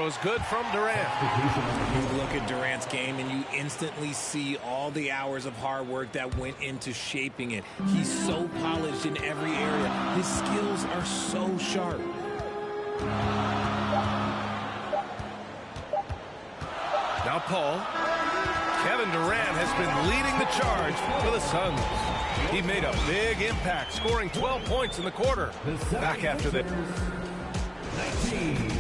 goes good from Durant. You look at Durant's game and you instantly see all the hours of hard work that went into shaping it. He's so polished in every area. His skills are so sharp. Now Paul. Kevin Durant has been leading the charge for the Suns. He made a big impact, scoring 12 points in the quarter. Back after this. 19.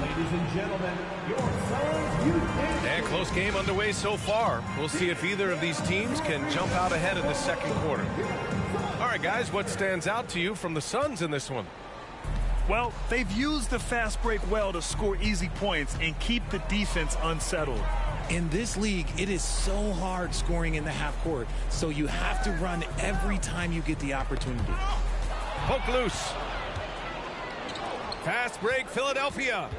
Ladies and gentlemen, your Suns youth. And close game underway so far. We'll see if either of these teams can jump out ahead in the second quarter. All right, guys, what stands out to you from the Suns in this one? Well, they've used the fast break well to score easy points and keep the defense unsettled. In this league, it is so hard scoring in the half court, so you have to run every time you get the opportunity. Poke loose. Fast break, Philadelphia.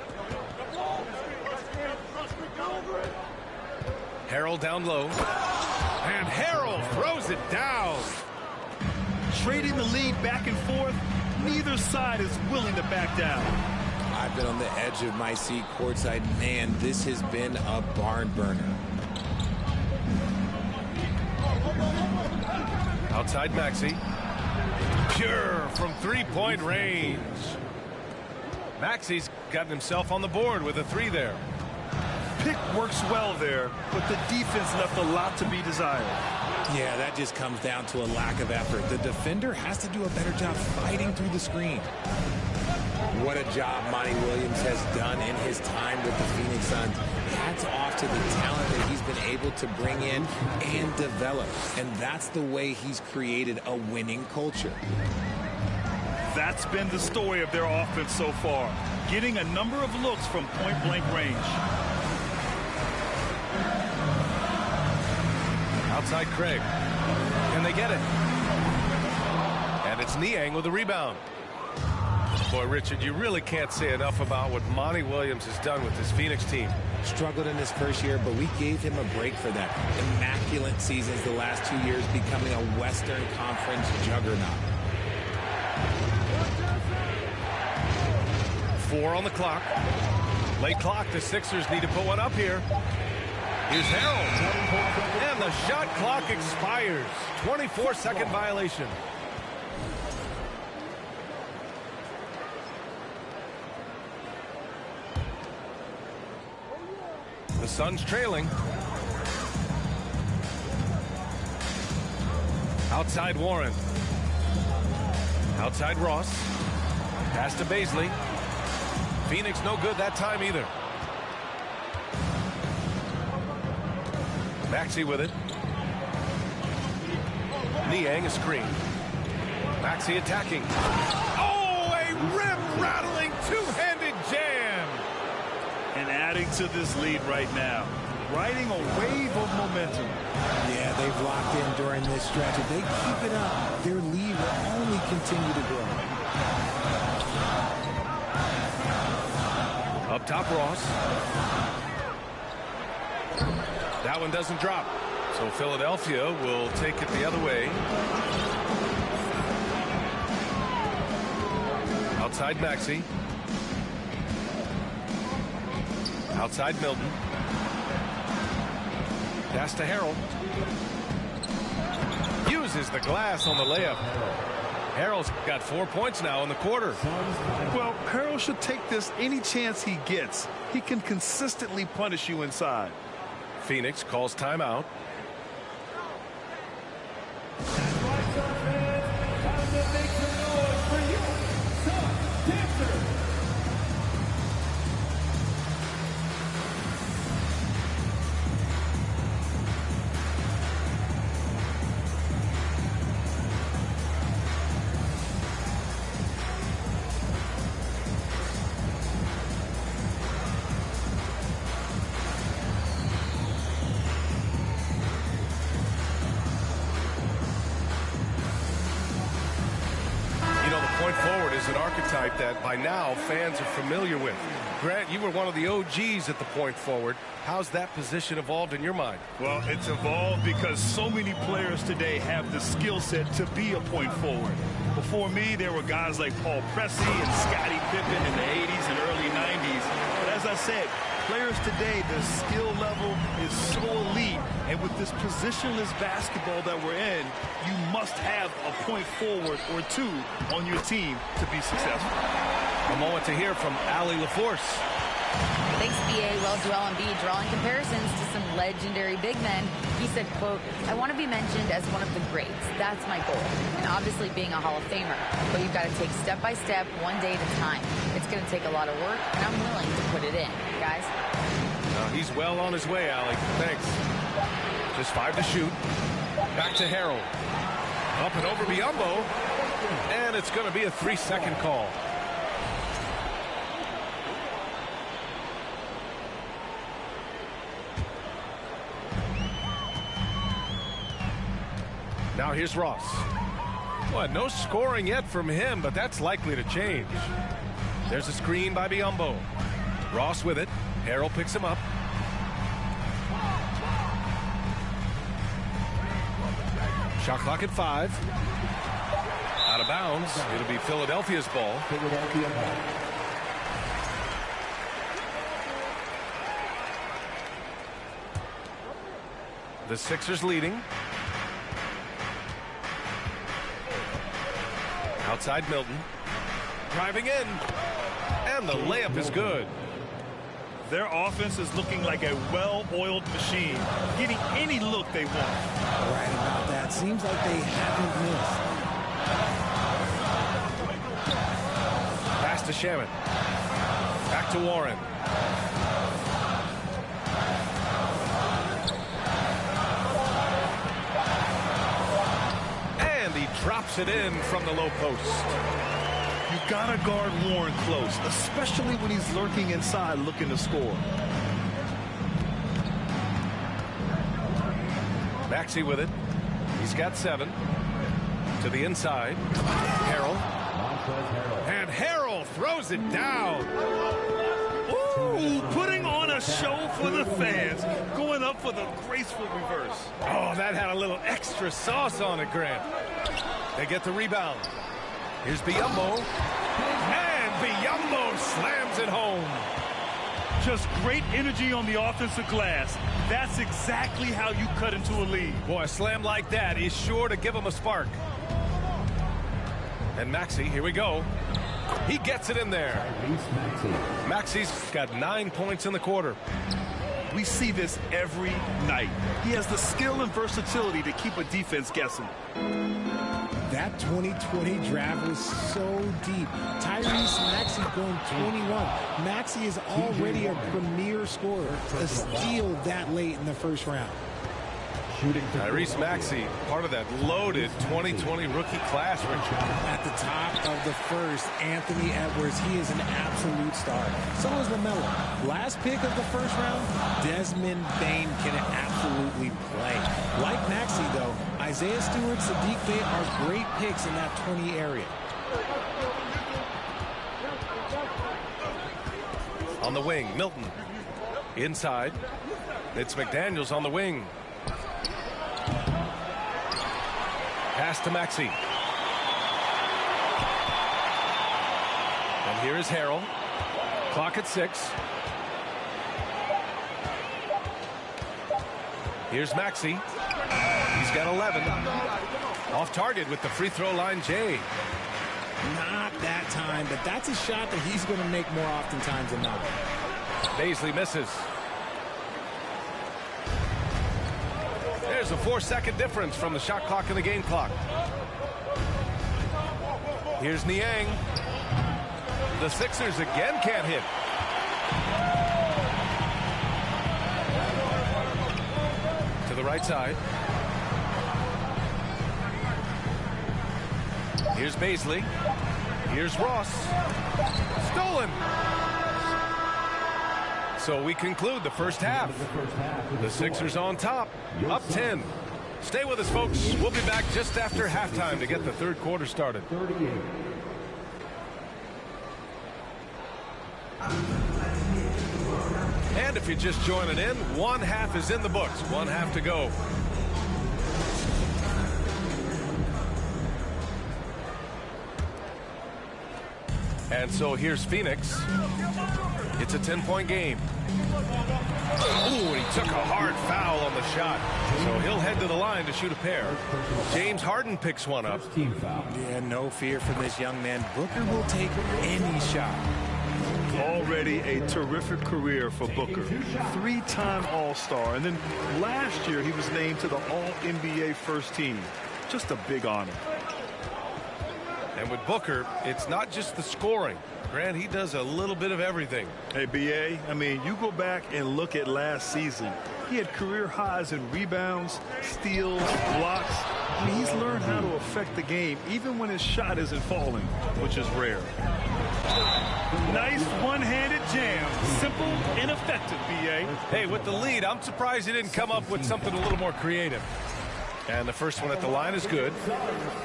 Harrell down low. And Harrell throws it down. Trading the lead back and forth, neither side is willing to back down. I've been on the edge of my seat courtside. Man, this has been a barn burner. Outside Maxey. Pure from three-point range. Maxey's gotten himself on the board with a three there. Pick works well there, but the defense left a lot to be desired. Yeah, that just comes down to a lack of effort. The defender has to do a better job fighting through the screen. What a job Monty Williams has done in his time with the Phoenix Suns. Hats off to the talent that he's been able to bring in and develop. And that's the way he's created a winning culture. That's been the story of their offense so far, getting a number of looks from point-blank range. Outside Craig. Can they get it? And it's Niang with the rebound. Boy, Richard, you really can't say enough about what Monty Williams has done with this Phoenix team. Struggled in his first year, but we gave him a break for that. Immaculate seasons the last 2 years, becoming a Western Conference juggernaut. 4 on the clock. Late clock. The Sixers need to put one up here. Here's Harrell. And the shot clock expires. 24-second violation. The Suns trailing. Outside Warren. Outside Ross. Pass to Baisley. Phoenix no good that time either. Maxey with it. Niang a screen. Maxey attacking. Oh, a rim-rattling two-handed jam. And adding to this lead right now, riding a wave of momentum. Yeah, they've locked in during this stretch. If they keep it up, their lead will only continue to grow. Up top, Ross. That one doesn't drop. So Philadelphia will take it the other way. Outside Maxey. Outside Milton. Pass to Harrell. Uses the glass on the layup. Harrell's got 4 points now in the quarter. Well, Harrell should take this any chance he gets. He can consistently punish you inside. Phoenix calls timeout. That by now fans are familiar with. Grant, you were one of the OGs at the point forward. How's that position evolved in your mind? Well, it's evolved because so many players today have the skill set to be a point forward. Before me, there were guys like Paul Pressey and Scottie Pippen in the 80s and early 90s. said, players today, their skill level is so elite. And with this positionless basketball that we're in, you must have a point forward or two on your team to be successful. A moment to hear from Allie LaForce. Thanks, B.A. Well, Joel Embiid drawing comparisons to some legendary big men. He said, quote, "I want to be mentioned as one of the greats. That's my goal." And obviously being a Hall of Famer. But you've got to take step by step, one day at a time. It's going to take a lot of work, and I'm willing to put it in. Guys? He's well on his way, Allie. Thanks. Just 5 to shoot. Back to Harrell. Up and over Biyombo. And it's going to be a 3-second call. Now here's Ross. Well, no scoring yet from him, but that's likely to change. There's a screen by Biyombo. Ross with it. Harrell picks him up. Shot clock at 5. Out of bounds. It'll be Philadelphia's ball. The Sixers leading. Outside Milton. Driving in. And the layup is good. Their offense is looking like a well-oiled machine, getting any look they want. Right about that. Seems like they haven't missed. Pass to Shaman. Back to Warren. And he drops it in from the low post. You gotta guard Warren close, especially when he's lurking inside looking to score. Maxey with it. He's got 7. To the inside. Harrell. And Harrell throws it down. Ooh, putting on a show for the fans. Going up for the graceful reverse. Oh, that had a little extra sauce on it, Grant. They get the rebound. Here's Biyombo. And Biyombo slams it home. Just great energy on the offensive glass. That's exactly how you cut into a lead. Boy, a slam like that is sure to give him a spark. And Maxey, here we go. He gets it in there. Maxey's got 9 points in the quarter. We see this every night. He has the skill and versatility to keep a defense guessing. That 2020 draft was so deep. Tyrese Maxey going 21. Maxey is already a premier scorer. A steal that late in the first round. Tyrese Maxey, part of that loaded 2020 rookie class, Richard. At the top of the first, Anthony Edwards. He is an absolute star. So is LaMelo. Last pick of the first round, Desmond Bane can absolutely play. Like Maxey, though, Isaiah Stewart, Sadiq Bey are great picks in that 20 area. On the wing, Milton. Inside, it's McDaniels on the wing. Pass to Maxey. And here is Harrell. Clock at 6. Here's Maxey. He's got 11. Off target with the free throw line, Jay. Not that time, but that's a shot that he's going to make more oftentimes than not. Baisley misses. There's a 4-second difference from the shot clock and the game clock. Here's Niang. The Sixers again can't hit. To the right side. Here's Baisley. Here's Ross. Stolen. So we conclude the first half. The Sixers on top, up 10. Stay with us, folks. We'll be back just after halftime to get the third quarter started. And if you're just joining in, one half is in the books. One half to go. And so here's Phoenix. It's a 10-point game. Ooh, and he took a hard foul on the shot. So he'll head to the line to shoot a pair. James Harden picks one up. Team foul. Yeah, no fear from this young man. Booker will take any shot. Already a terrific career for Booker. 3-time All-Star. And then last year he was named to the All-NBA first team. Just a big honor. And with Booker, it's not just the scoring. Grant, he does a little bit of everything. Hey, B.A., I mean, you go back and look at last season. He had career highs in rebounds, steals, blocks. I mean, he's learned how to affect the game, even when his shot isn't falling, which is rare. Nice one-handed jam. Simple and effective, B.A. Hey, with the lead, I'm surprised he didn't come up with something a little more creative. And the first one at the line is good.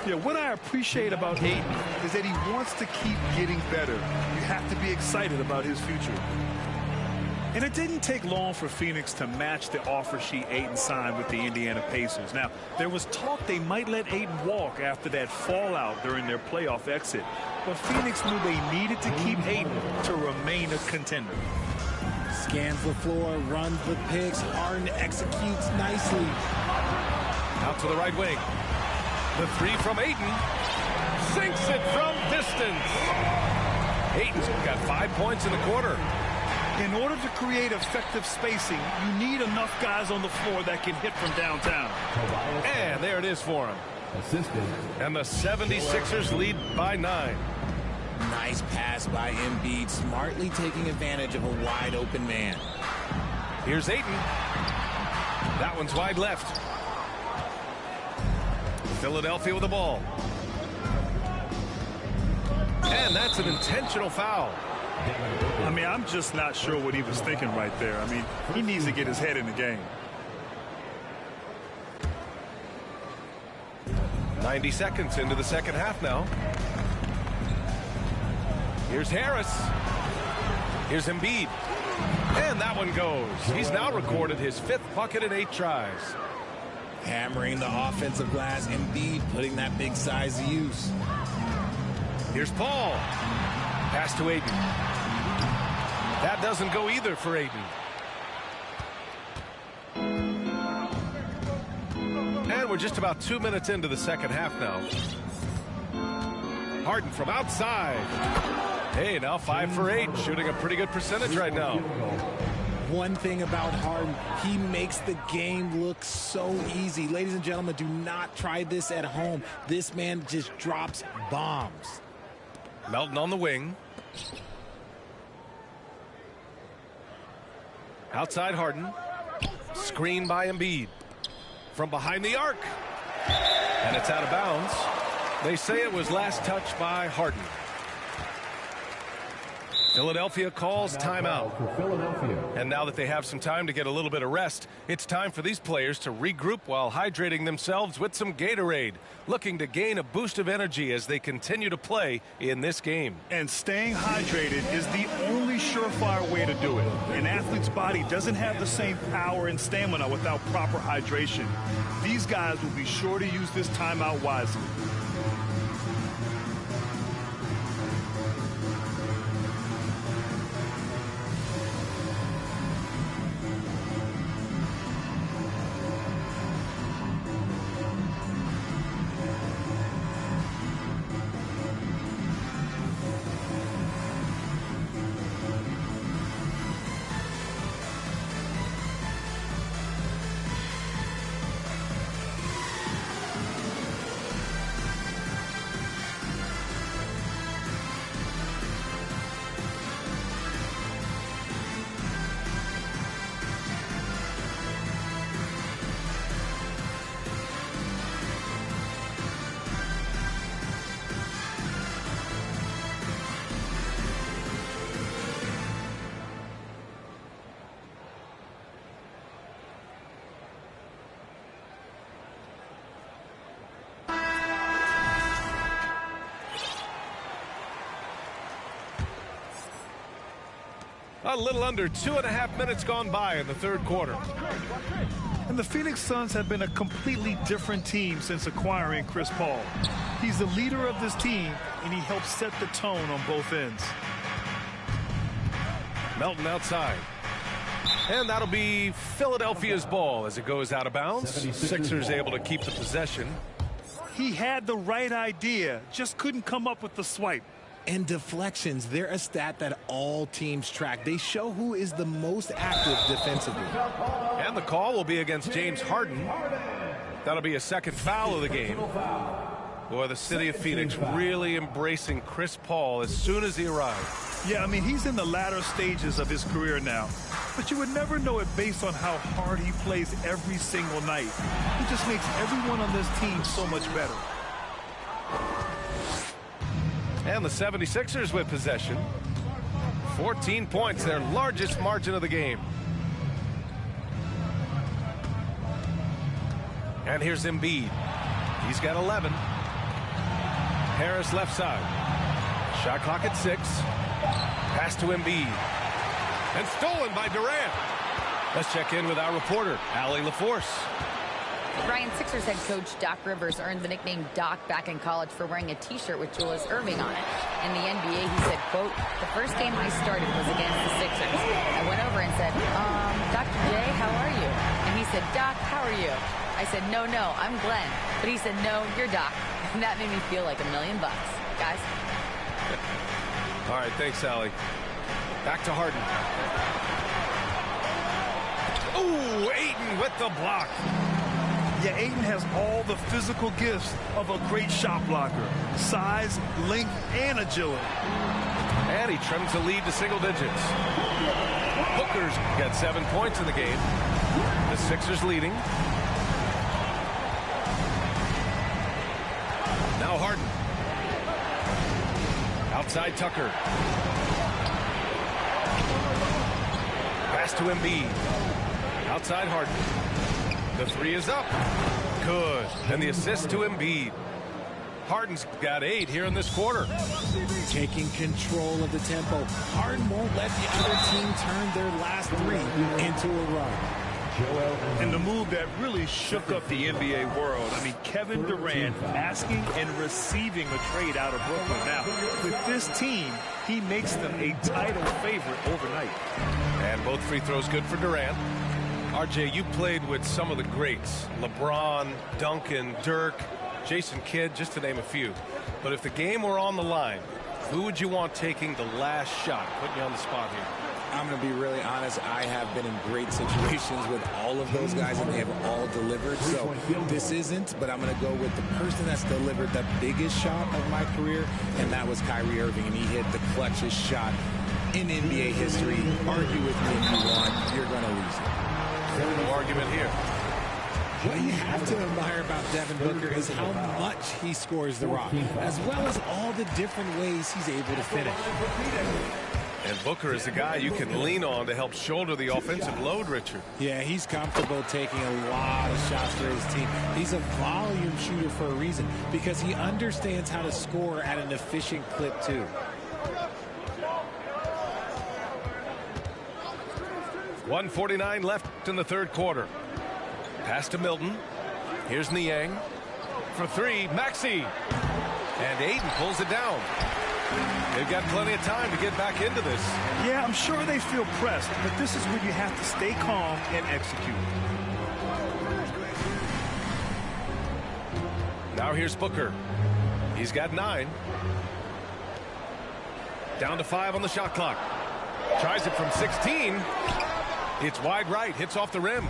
Yeah, what I appreciate about Ayton is that he wants to keep getting better. You have to be excited about his future. And it didn't take long for Phoenix to match the offer sheet Ayton signed with the Indiana Pacers. Now, there was talk they might let Ayton walk after that fallout during their playoff exit. But Phoenix knew they needed to keep Ayton to remain a contender. Scans the floor, runs the picks. Harden executes nicely. Out to the right wing. The three from Ayton. Sinks it from distance. Ayton's got 5 points in the quarter. In order to create effective spacing, you need enough guys on the floor that can hit from downtown. And there it is for him. Assisted. And the 76ers lead by 9. Nice pass by Embiid, smartly taking advantage of a wide open man. Here's Ayton. That one's wide left. Philadelphia with the ball. And that's an intentional foul. I mean, I'm just not sure what he was thinking right there. I mean, he needs to get his head in the game. 90 seconds into the second half now. Here's Harris. Here's Embiid. And that one goes. He's now recorded his 5th bucket in 8 tries. Hammering the offensive glass. Embiid putting that big size to use. Here's Paul. Pass to Ayton. That doesn't go either for Ayton. And we're just about 2 minutes into the second half now. Harden from outside. Hey, now 5 for 8, shooting a pretty good percentage right now. One thing about Harden, he makes the game look so easy. Ladies and gentlemen, do not try this at home. This man just drops bombs. Melton on the wing. Outside Harden. Screen by Embiid. From behind the arc. And it's out of bounds. They say it was last touched by Harden. Philadelphia calls timeout. And now that they have some time to get a little bit of rest, it's time for these players to regroup while hydrating themselves with some Gatorade, looking to gain a boost of energy as they continue to play in this game. And staying hydrated is the only surefire way to do it. An athlete's body doesn't have the same power and stamina without proper hydration. These guys will be sure to use this timeout wisely. A little under 2.5 minutes gone by in the third quarter. And the Phoenix Suns have been a completely different team since acquiring Chris Paul. He's the leader of this team, and he helps set the tone on both ends. Melton outside. And that'll be Philadelphia's ball as it goes out of bounds. Sixers able to keep the possession. He had the right idea, just couldn't come up with the swipe. And deflections, they're a stat that all teams track. They show who is the most active defensively. And the call will be against James Harden. That'll be a second foul of the game. Boy, the city of Phoenix really embracing Chris Paul as soon as he arrived. Yeah, I mean, he's in the latter stages of his career now. But you would never know it based on how hard he plays every single night. He just makes everyone on this team so much better. And the 76ers with possession. 14 points, their largest margin of the game. And here's Embiid. He's got 11. Harris left side. Shot clock at 6. Pass to Embiid. And stolen by Durant. Let's check in with our reporter, Allie LaForce. Ryan, Sixers head coach Doc Rivers earned the nickname Doc back in college for wearing a T-shirt with Julius Erving on it. In the NBA, he said, quote, "The first game I started was against the Sixers. I went over and said, Dr. J, how are you?" And he said, "Doc, how are you?" I said, no, I'm Glenn." But he said, "No, you're Doc." And that made me feel like $1 million, guys. All right, thanks, Allie. Back to Harden. Ooh, Ayton with the block. Yeah, Ayton has all the physical gifts of a great shot blocker. Size, length, and agility. And he trims the lead to single digits. Booker's got 7 points in the game. The Sixers leading. Now Harden. Outside Tucker. Pass to Embiid. Outside Harden. The three is up. Good. And the assist to Embiid. Harden's got 8 here in this quarter. Taking control of the tempo. Harden won't let the other team turn their last 3 into a run. And the move that really shook up the NBA world. I mean, Kevin Durant asking and receiving a trade out of Brooklyn. Now, with this team, he makes them a title favorite overnight. And both free throws good for Durant. RJ, you played with some of the greats. LeBron, Duncan, Dirk, Jason Kidd, just to name a few. But if the game were on the line, who would you want taking the last shot? Putting you on the spot here. I'm going to be really honest. I have been in great situations with all of those guys, and they have all delivered. So this isn't, but I'm going to go with the person that's delivered the biggest shot of my career, and that was Kyrie Irving, and he hit the clutchest shot in NBA history. Argue with me if you want. You're going to lose it. No argument here. What you have to admire about Devin Booker is how much he scores the rock, as well as all the different ways he's able to finish. And Booker is the guy you can lean on to help shoulder the offensive load, Richard. Yeah, he's comfortable taking a lot of shots for his team. He's a volume shooter for a reason, because he understands how to score at an efficient clip, too. .149 left in the third quarter. Pass to Milton. Here's Niang. For 3, Maxey. And Ayton pulls it down. They've got plenty of time to get back into this. Yeah, I'm sure they feel pressed, but this is where you have to stay calm and execute. Now here's Booker. He's got 9. Down to 5 on the shot clock. Tries it from 16. It's wide right. Hits off the rim.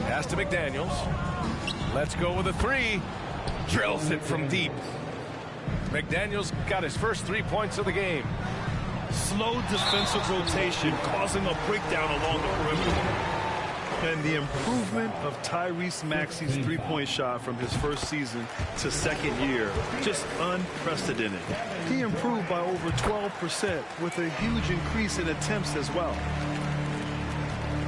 Pass to McDaniels. Let's go with a 3. Drills it from deep. McDaniels got his first 3 points of the game. Slow defensive rotation causing a breakdown along the perimeter. And the improvement of Tyrese Maxey's three-point shot from his first season to second year, just unprecedented. He improved by over 12% with a huge increase in attempts as well.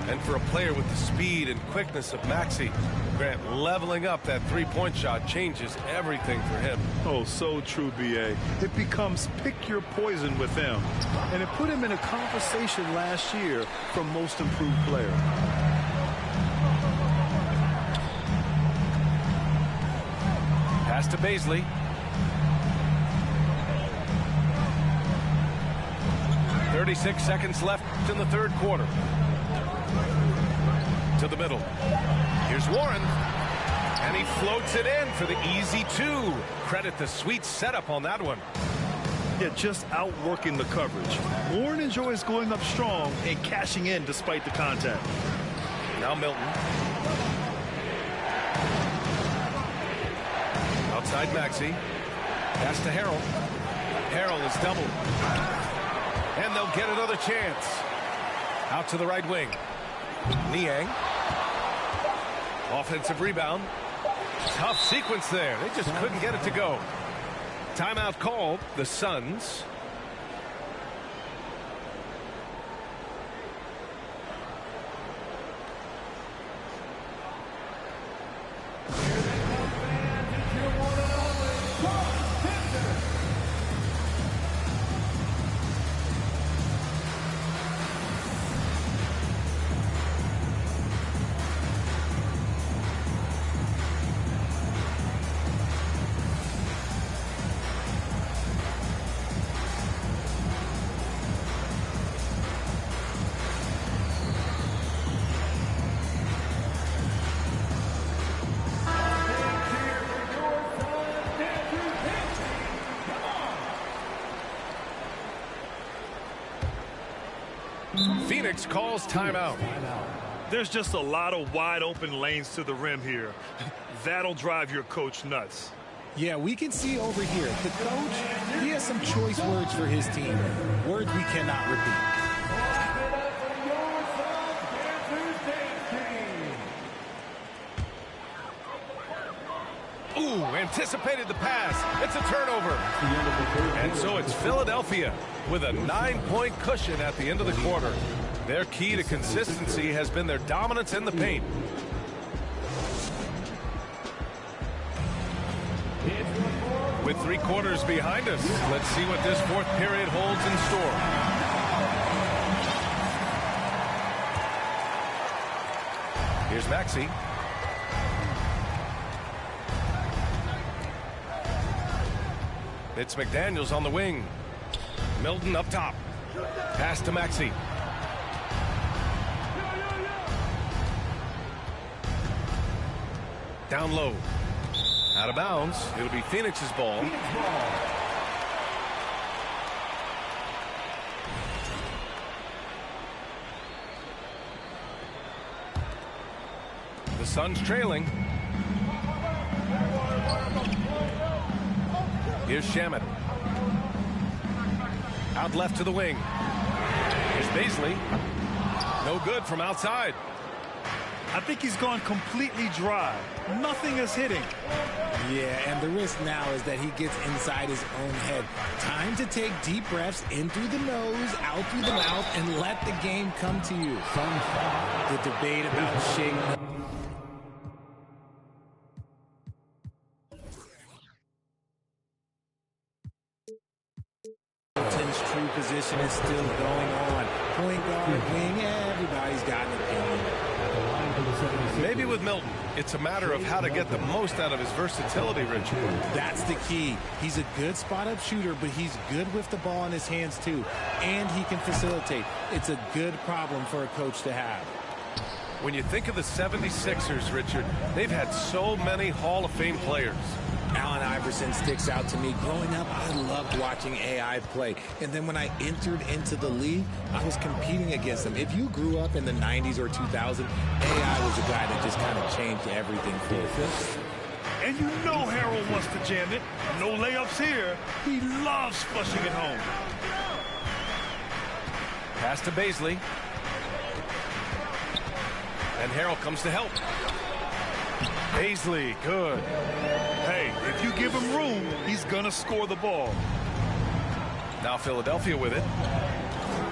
And for a player with the speed and quickness of Maxey, Grant, leveling up that three-point shot changes everything for him. Oh, so true, B.A. It becomes pick your poison with him. And it put him in a conversation last year for most improved player. Pass to Baisley. "36 seconds left in the third quarter." To the middle. Here's Warren. And he floats it in for the easy two. Credit the sweet setup on that one. Yeah, just outworking the coverage. Warren enjoys going up strong and cashing in despite the contact. Now Milton. Outside Maxey. Pass to Harrell. Harrell is doubled. And they'll get another chance. Out to the right wing. Niang. Offensive rebound. Tough sequence there. They just couldn't get it to go. Timeout called. The Suns. Phoenix calls timeout. There's just a lot of wide open lanes to the rim here. That'll drive your coach nuts. Yeah, we can see over here, the coach, he has some choice words for his team. Words we cannot repeat. Ooh, anticipated the pass. It's a turnover. And so it's Philadelphia with a 9-point cushion at the end of the quarter. Their key to consistency has been their dominance in the paint. With 3 quarters behind us, let's see what this fourth period holds in store. Here's Maxey. It's McDaniels on the wing. Milton up top. Pass to Maxey. Down low. Out of bounds. It'll be Phoenix's ball. The Suns trailing. Here's Shamet. Out left to the wing. Here's Baisley. No good from outside. I think he's gone completely dry. Nothing is hitting. Yeah, and the risk now is that he gets inside his own head. Time to take deep breaths in through the nose, out through the mouth, and let the game come to you. The debate about shaking. True position is still going on. Point guard, wing, everybody's got an opinion. Maybe with Milton, it's a matter of how to get the most out of his versatility, Richard. That's the key. He's a good spot-up shooter, but he's good with the ball in his hands, too. And he can facilitate. It's a good problem for a coach to have. When you think of the 76ers, Richard, they've had so many Hall of Fame players. Allen Iverson sticks out to me. Growing up, I loved watching AI play. And then when I entered into the league, I was competing against him. If you grew up in the 90s or 2000, AI was a guy that just kind of changed everything for you. And you know Harrell wants to jam it. No layups here. He loves flushing it home. Pass to Baisley. And Harrell comes to help. Baisley, good. Hey, if you give him room, he's going to score the ball. Now Philadelphia with it.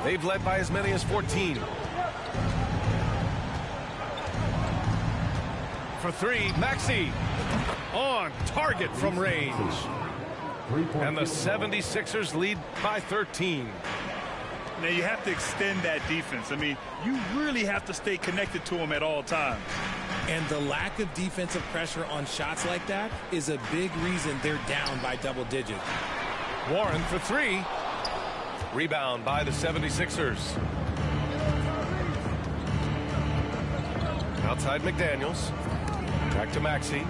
They've led by as many as 14. For 3, Maxey. On target from range. And the 76ers lead by 13. Now, you have to extend that defense. I mean, you really have to stay connected to him at all times. And the lack of defensive pressure on shots like that is a big reason they're down by double digits. Warren for three. Rebound by the 76ers. Outside McDaniels. Back to Maxey.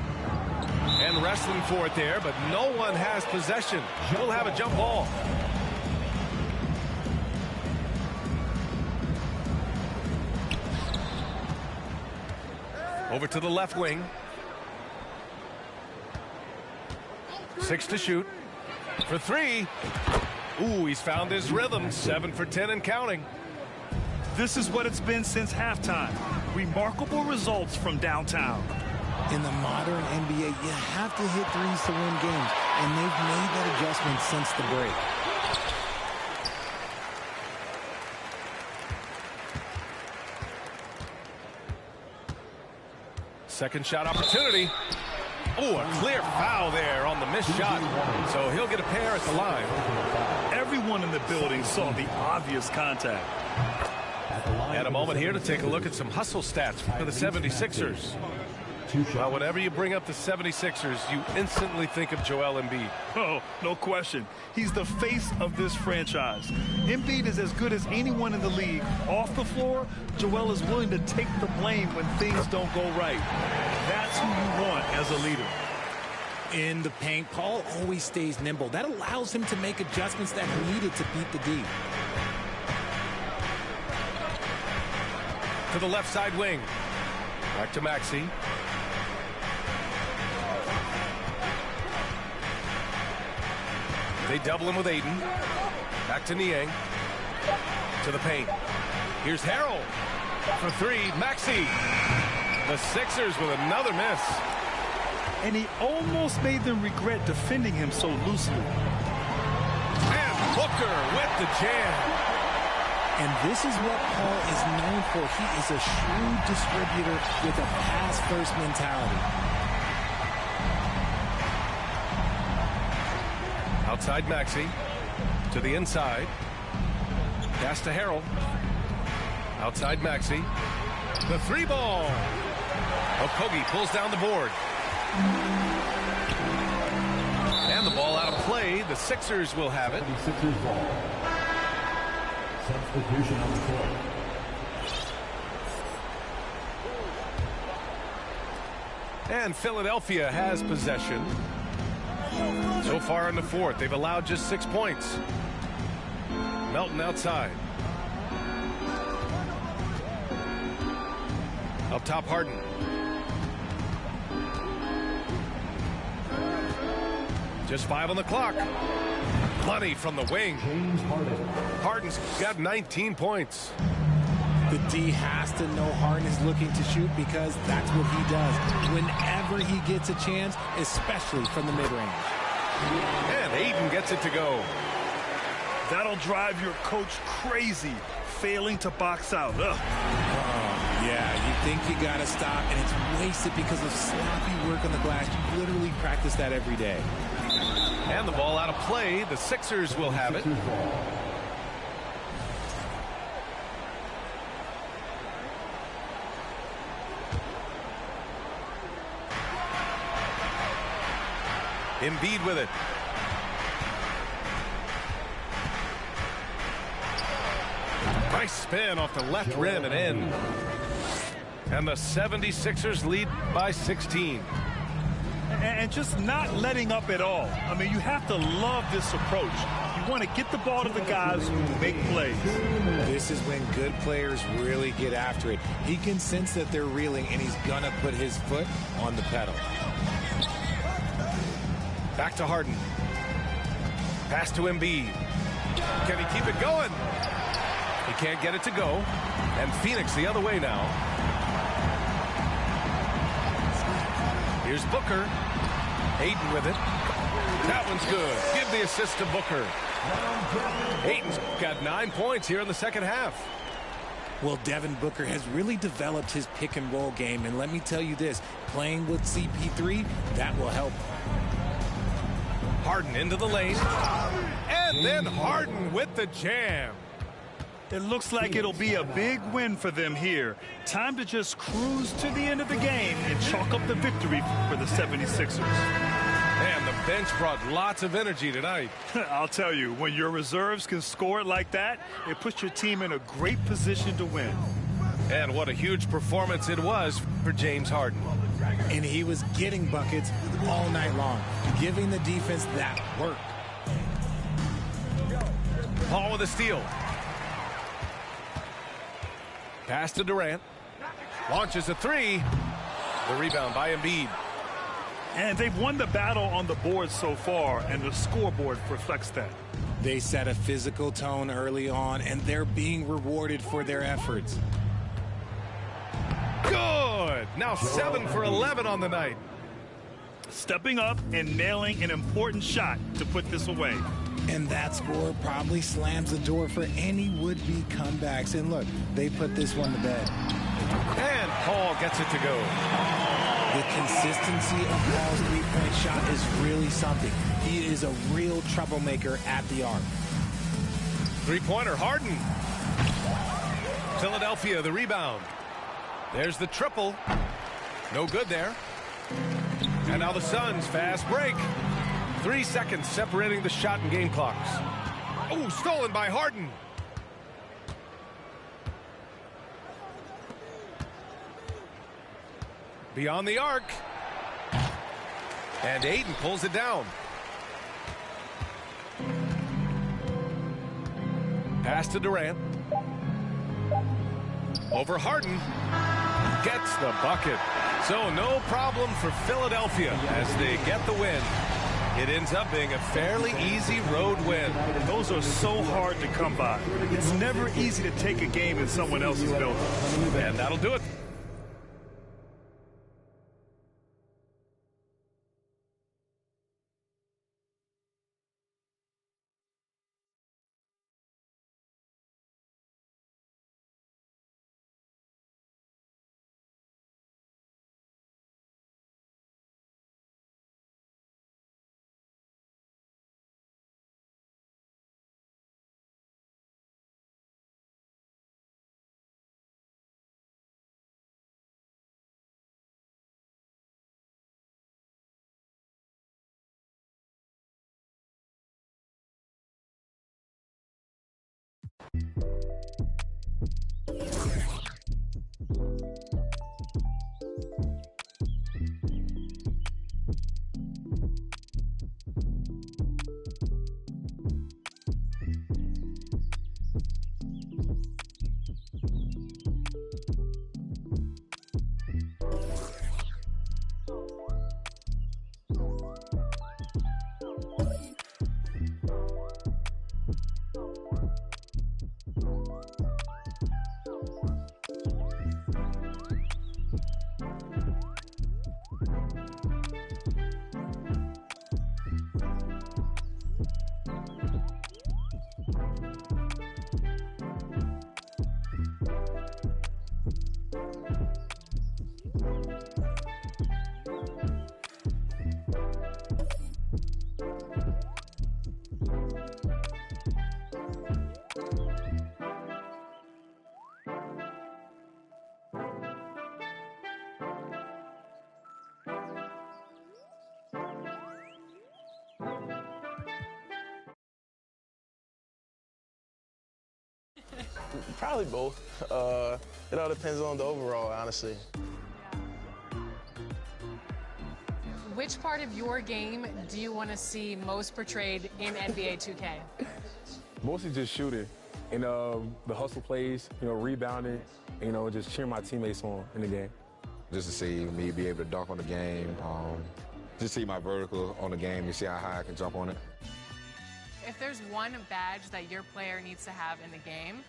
And wrestling for it there, but no one has possession. We'll have a jump ball. Over to the left wing. 6 to shoot. For three. Ooh, he's found his rhythm. 7 for 10 and counting. This is what it's been since halftime. Remarkable results from downtown. In the modern NBA, you have to hit threes to win games, and they've made that adjustment since the break. Second shot opportunity. Oh, a clear foul there on the missed shot. So he'll get a pair at the line. Everyone in the building saw the obvious contact. And a moment here to take a look at some hustle stats for the 76ers. Well, whenever you bring up the 76ers, you instantly think of Joel Embiid. Oh, no question. He's the face of this franchise. Embiid is as good as anyone in the league. Off the floor, Joel is willing to take the blame when things don't go right. That's who you want as a leader. In the paint, Paul always stays nimble. That allows him to make adjustments that are needed to beat the D. To the left side wing. Back to Maxey. They double him with Ayton. Back to Niang. To the paint. Here's Harrell. For three, Maxey. The Sixers with another miss. And he almost made them regret defending him so loosely. And Booker with the jam. And this is what Paul is known for. He is a shrewd distributor with a pass-first mentality. Outside Maxey. To the inside. Pass to Harrell. Outside Maxey. The three ball. Okogie pulls down the board. And the ball out of play. The Sixers will have it. Substitution on the court. And Philadelphia has possession. So far in the fourth, they've allowed just 6 points. Melton outside. Up top, Harden. Just 5 on the clock. Money from the wing. James Harden. Harden's got 19 points. The D has to know Harden is looking to shoot because that's what he does whenever he gets a chance, especially from the mid-range. And Ayton gets it to go. That'll drive your coach crazy, failing to box out. Yeah, you think you got to stop, and it's wasted because of sloppy work on the glass. You literally practice that every day. And the ball out of play. The Sixers will have it. Embiid with it. Nice spin off the left rim and in. And the 76ers lead by 16. And just not letting up at all. I mean, you have to love this approach. You want to get the ball to the guys who make plays. This is when good players really get after it. He can sense that they're reeling, and he's going to put his foot on the pedal. Back to Harden. Pass to Embiid. Can he keep it going? He can't get it to go. And Phoenix the other way now. Here's Booker. Ayton with it. That one's good. Give the assist to Booker. Ayton's got 9 points here in the second half. Well, Devin Booker has really developed his pick and roll game. And let me tell you this, playing with CP3, that will help. Harden into the lane. And then Harden with the jam. It looks like it'll be a big win for them here. Time to just cruise to the end of the game and chalk up the victory for the 76ers. And the bench brought lots of energy tonight. I'll tell you, when your reserves can score it like that, it puts your team in a great position to win. And what a huge performance it was for James Harden. And he was getting buckets all night long, giving the defense that work. Paul with a steal. Pass to Durant. Launches a three. The rebound by Embiid. And they've won the battle on the board so far, and the scoreboard reflects that. They set a physical tone early on, and they're being rewarded for their efforts. Good. Now 7 for 11 on the night. Stepping up and nailing an important shot to put this away. And that score probably slams the door for any would-be comebacks. And look, they put this one to bed. And Paul gets it to go. The consistency of Paul's three-point shot is really something. He is a real troublemaker at the arc. Three-pointer, Harden. Philadelphia, the rebound. There's the triple. No good there. And now the Suns, fast break. 3 seconds separating the shot and game clocks. Oh, stolen by Harden. Beyond the arc. And Ayton pulls it down. Pass to Durant. Over Harden. Gets the bucket. So no problem for Philadelphia as they get the win. It ends up being a fairly easy road win. Those are so hard to come by. It's never easy to take a game in someone else's building. And that'll do it. Probably both. It all depends on the overall, honestly. Which part of your game do you want to see most portrayed in NBA 2K? Mostly just shooting and the hustle plays, rebounding, just cheering my teammates on in the game. Just to see me be able to dunk on the game, just see my vertical on the game and see how high I can jump on it. If there's one badge that your player needs to have in the game,